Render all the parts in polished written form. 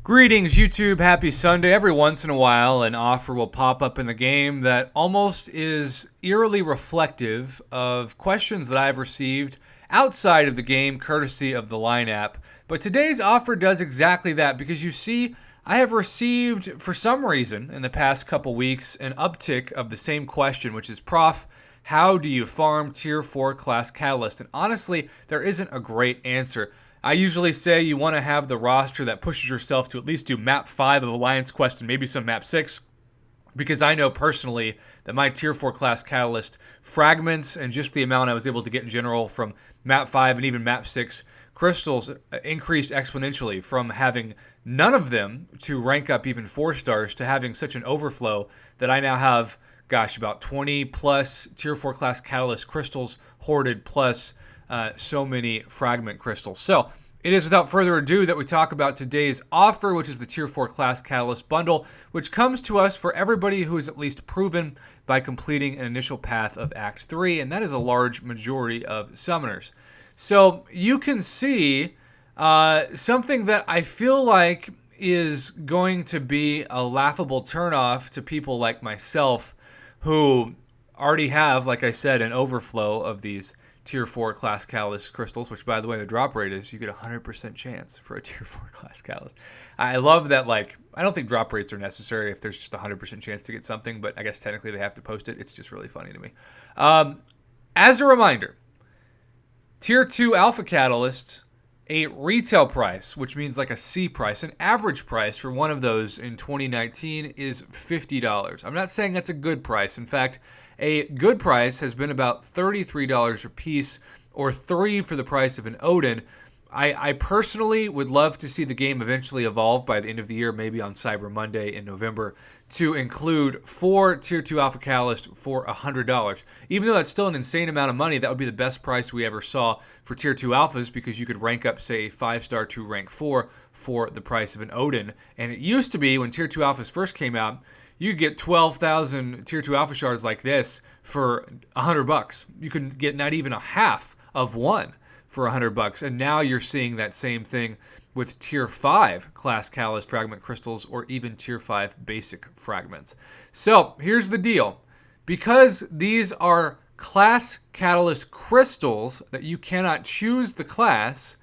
Greetings, YouTube. Happy Sunday. Every once in a while, an offer will pop up in the game that almost is eerily reflective of questions that I've received outside of the game, courtesy of the Line app. But today's offer does exactly that because you see, I have received, for some reason, in the past couple weeks, an uptick of the same question, which is, Prof, how do you farm Tier 4 class Catalyst? And honestly, there isn't a great answer. I usually say you want to have the roster that pushes yourself to at least do map 5 of Alliance Quest and maybe some map 6, because I know personally that my Tier 4 class Catalyst fragments and just the amount I was able to get in general from map 5 and even map 6 crystals increased exponentially from having none of them to rank up even 4 stars to having such an overflow that I now have, about 20 plus Tier 4 class Catalyst crystals hoarded plus so many fragment crystals. So it is without further ado that we talk about today's offer, which is the Tier 4 class Catalyst bundle, which comes to us for everybody who is at least proven by completing an initial path of Act 3, and that is a large majority of summoners. So you can see something that I feel like is going to be a laughable turnoff to people like myself who already have, like I said, an overflow of these Tier 4 class Catalyst crystals, which, by the way, the drop rate is you get a 100% chance for a Tier 4 class Catalyst. I love that, I don't think drop rates are necessary if there's just a 100% chance to get something, but I guess technically they have to post it. It's just really funny to me. As a reminder, Tier 2 Alpha Catalyst, a retail price, which means like a C price, an average price for one of those in 2019 is $50. I'm not saying that's a good price. In fact, a good price has been about $33 a piece, or 3 for the price of an Odin. I personally would love to see the game eventually evolve by the end of the year, maybe on Cyber Monday in November, to include 4 Tier 2 Alpha Catalyst for $100. Even though that's still an insane amount of money, that would be the best price we ever saw for Tier 2 Alphas, because you could rank up, say, a 5-star to rank 4 for the price of an Odin. And it used to be, when Tier 2 Alphas first came out, you could get 12,000 Tier 2 Alpha shards like this for $100. You could get not even a half of one for $100, and now you're seeing that same thing with Tier 5 class Catalyst fragment crystals, or even Tier 5 basic fragments. So here's the deal. Because these are class Catalyst crystals that you cannot choose the class,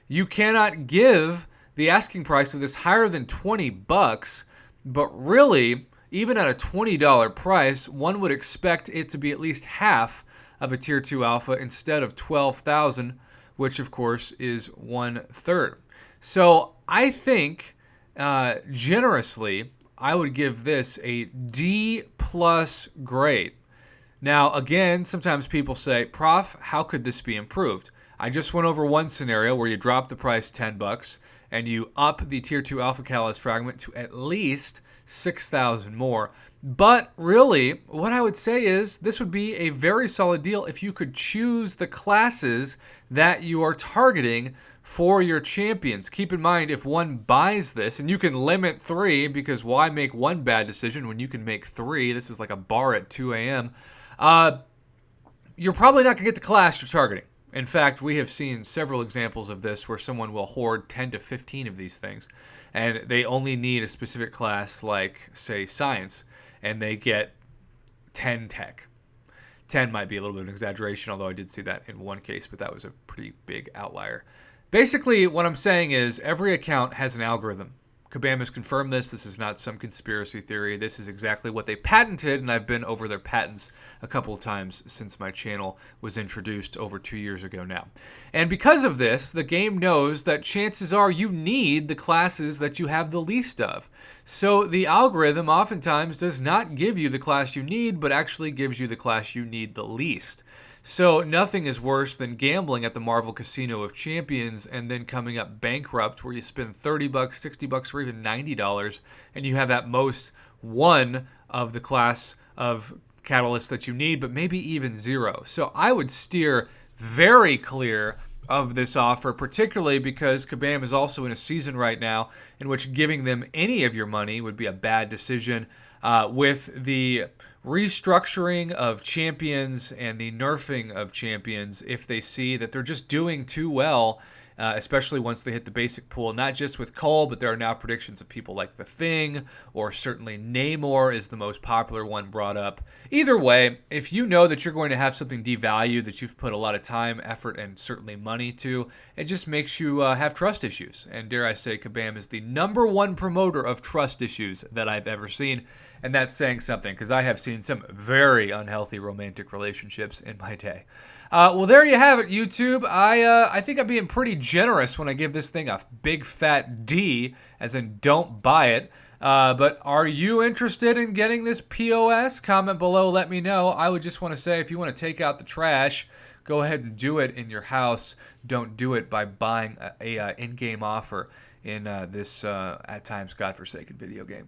you cannot give the asking price of this higher than $20, but really, even at a $20 price, one would expect it to be at least half of a Tier 2 Alpha instead of 12,000, which of course is 1/3. So I think, generously, I would give this a D+ grade. Now, again, sometimes people say, Prof, how could this be improved? I just went over one scenario where you drop the price $10 and you up the Tier 2 Alpha Catalyst fragment to at least 6,000 more. But really, what I would say is this would be a very solid deal if you could choose the classes that you are targeting for your champions. Keep in mind, if one buys this, and you can limit 3, because why make one bad decision when you can make 3? This is like a bar at 2 a.m. You're probably not going to get the class you're targeting. In fact, we have seen several examples of this where someone will hoard 10 to 15 of these things, and they only need a specific class like, say, Science, and they get 10 tech. 10 might be a little bit of an exaggeration, although I did see that in one case, but that was a pretty big outlier. Basically, what I'm saying is every account has an algorithm. Kabam has confirmed this. This is not some conspiracy theory. This is exactly what they patented, and I've been over their patents a couple of times since my channel was introduced over 2 years ago now. And because of this, the game knows that chances are you need the classes that you have the least of. So the algorithm oftentimes does not give you the class you need, but actually gives you the class you need the least. So nothing is worse than gambling at the Marvel Casino of Champions and then coming up bankrupt, where you spend $30, $60, or even $90, and you have at most one of the class of catalysts that you need, but maybe even 0. So I would steer very clear of this offer, particularly because Kabam is also in a season right now in which giving them any of your money would be a bad decision. With the restructuring of champions and the nerfing of champions, if they see that they're just doing too well, especially once they hit the basic pool, not just with Cole, but there are now predictions of people like The Thing, or certainly Namor is the most popular one brought up. Either way, if you know that you're going to have something devalued that you've put a lot of time, effort, and certainly money to, it just makes you have trust issues. And dare I say, Kabam is the number one promoter of trust issues that I've ever seen. And that's saying something, because I have seen some very unhealthy romantic relationships in my day. Well, there you have it, YouTube. I think I'm being pretty generous when I give this thing a big fat D, as in don't buy it. But are you interested in getting this POS? Comment below, let me know. I would just want to say, if you want to take out the trash, go ahead and do it in your house. Don't do it by buying a in-game offer in this, at times, godforsaken video game.